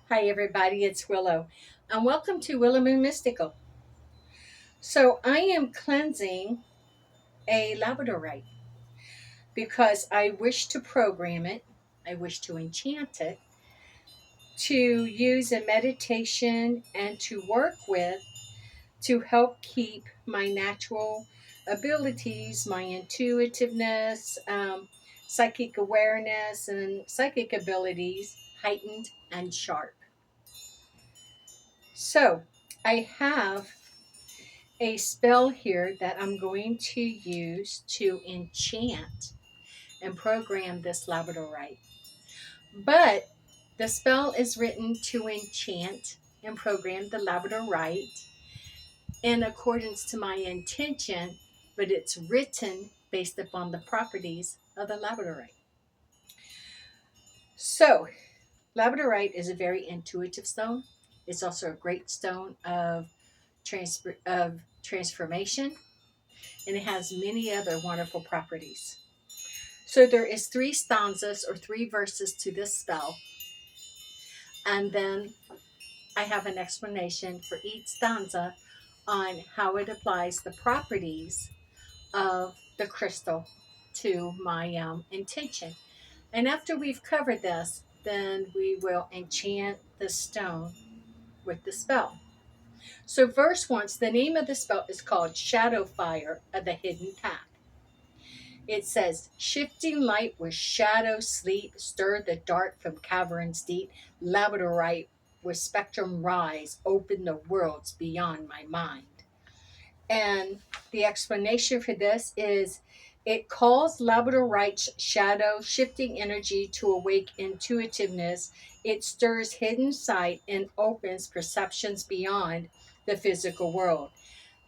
Hi, everybody, it's Willow, and welcome to Willow Moon Mystical. So, I am cleansing a Labradorite because I wish to program it, I wish to enchant it, to use in meditation and to work with to help keep my natural abilities, my intuitiveness, psychic awareness, and psychic abilities heightened and sharp. So, I have a spell here that I'm going to use to enchant and program this Labradorite. But the spell is written to enchant and program the Labradorite in accordance to my intention, but it's written based upon the properties of the Labradorite. So, Labradorite is a very intuitive stone. It's also a great stone of transformation, and it has many other wonderful properties. So there is three stanzas or three verses to this spell, and then I have an explanation for each stanza on how it applies the properties of the crystal to my intention. And after we've covered this, then we will enchant the stone with the spell. So verse 1, the name of the spell is called Shadowfire of the Hidden Path. It says, shifting light with shadow sleep, stir the dark from caverns deep, Labradorite with spectrum rise, open the worlds beyond my mind. And the explanation for this is it calls Labradorite's shadow shifting energy to awake intuitiveness. It stirs hidden sight and opens perceptions beyond the physical world.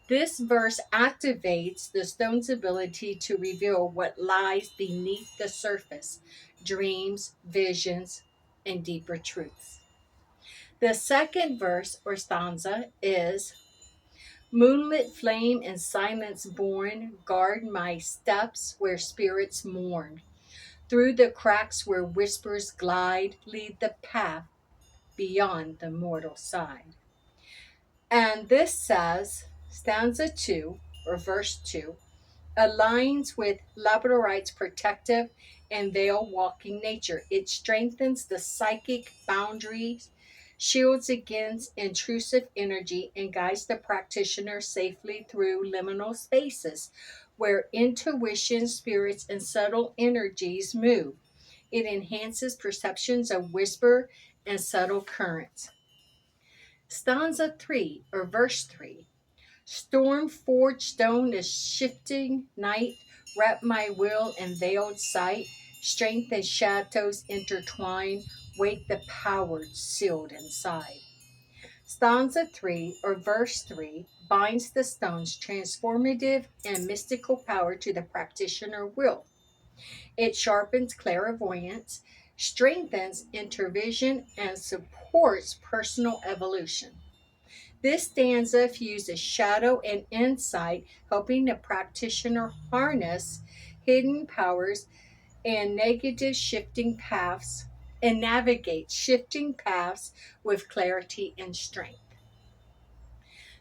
This verse activates the stone's ability to reveal what lies beneath the surface, dreams, visions, and deeper truths. The second verse or stanza is, moonlit flame and silence born, guard my steps where spirits mourn. Through the cracks where whispers glide, lead the path beyond the mortal side. And this says, stanza 2 or verse 2, aligns with Labradorite's protective and veil walking nature. It strengthens the psychic boundaries, shields against intrusive energy, and guides the practitioner safely through liminal spaces where intuition, spirits, and subtle energies move. It enhances perceptions of whisper and subtle currents. Stanza 3 or verse 3, storm forged stone is shifting night, wrap my will in veiled sight, strength and shadows intertwine, wake the power sealed inside. Stanza 3 or verse 3 binds the stone's transformative and mystical power to the practitioner will. It sharpens clairvoyance, strengthens intervision, and supports personal evolution. This stanza fuses shadow and insight, helping the practitioner harness hidden powers and negative shifting paths and navigate shifting paths with clarity and strength.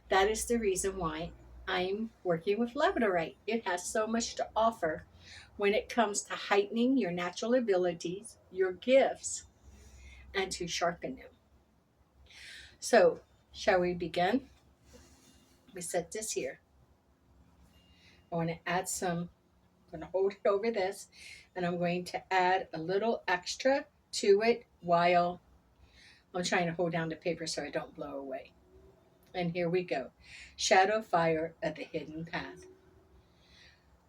That is the reason why I'm working with Labradorite. It has so much to offer when it comes to heightening your natural abilities, your gifts, and to sharpen them. So, shall we begin? We set this here. I want to add some, I'm going to hold it over this, and I'm going to add a little extra to it while I'm trying to hold down the paper so I don't blow away. And here we go. Shadowfire of the Hidden Path.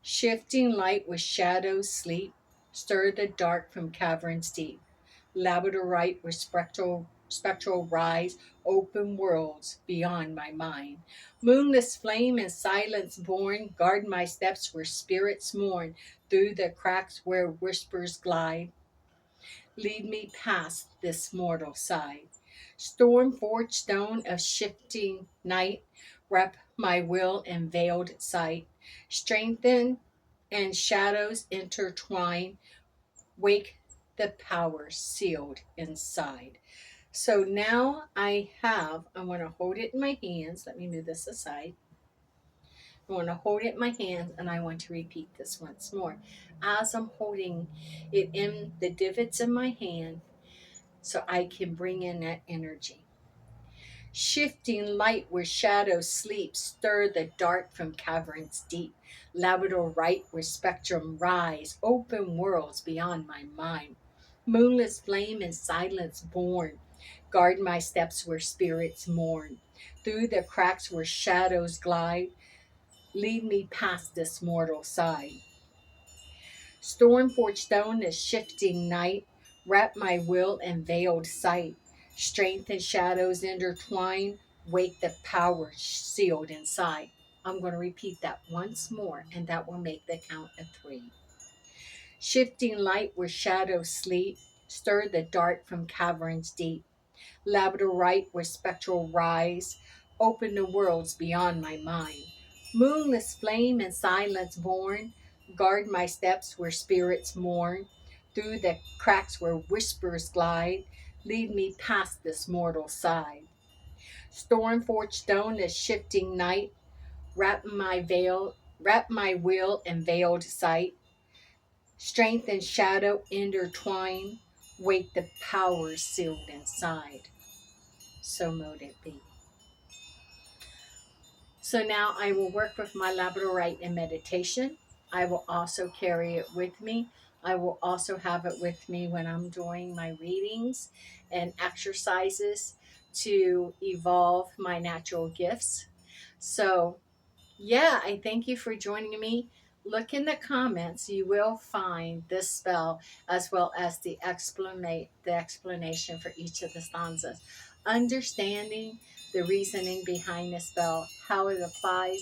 Shifting light with shadows sleep, stir the dark from caverns deep. Labradorite with spectral rise, open worlds beyond my mind. Moonless flame and silence born, guard my steps where spirits mourn, through the cracks where whispers glide. Lead me past this mortal side. Storm forged stone of shifting night, wrap my will in veiled sight. Strengthen and shadows intertwine, wake the power sealed inside. So now I want to hold it in my hands. Let me move this aside. I want to hold it in my hands and I want to repeat this once more. As I'm holding it in the divots in my hand, so I can bring in that energy. Shifting light where shadows sleep, stir the dark from caverns deep. Labradorite where spectrum rise, open worlds beyond my mind. Moonless flame and silence born, guard my steps where spirits mourn. Through the cracks where shadows glide, lead me past this mortal side. Storm forged stone is shifting night, wrap my will in veiled sight. Strength and shadows intertwine, wake the power sealed inside. I'm going to repeat that once more, and that will make the count of 3. Shifting light where shadows sleep, stir the dark from caverns deep. Labradorite where spectral rise, open the worlds beyond my mind. Moonless flame and silence born, guard my steps where spirits mourn. Through the cracks where whispers glide, lead me past this mortal side. Storm forged stone is shifting night, wrap my will in veiled sight. Strength and shadow intertwine, wake the powers sealed inside. So mote it be. So now I will work with my Labradorite in meditation. I will also carry it with me. I will also have it with me when I'm doing my readings and exercises to evolve my natural gifts. So yeah, I thank you for joining me. Look in the comments. You will find this spell as well as the explanation for each of the stanzas. Understanding the reasoning behind the spell, how it applies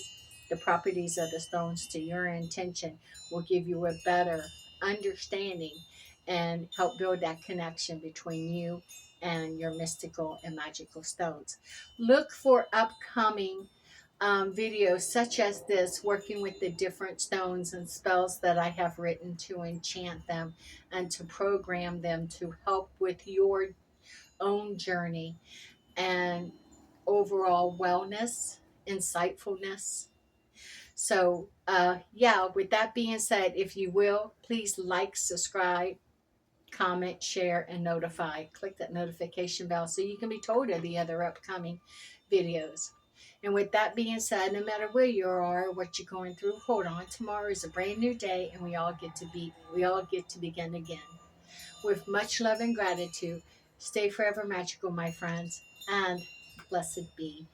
the properties of the stones to your intention will give you a better understanding and help build that connection between you and your mystical and magical stones. Look for upcoming videos such as this, working with the different stones and spells that I have written to enchant them and to program them to help with your own journey and overall wellness, insightfulness. So, yeah, with that being said, if you will, please like, subscribe, comment, share, and notify. Click that notification bell so you can be told of the other upcoming videos. And with that being said, no matter where you are, what you're going through, hold on. Tomorrow is a brand new day, and we all get to begin again. With much love and gratitude, stay forever magical, my friends, and blessed be.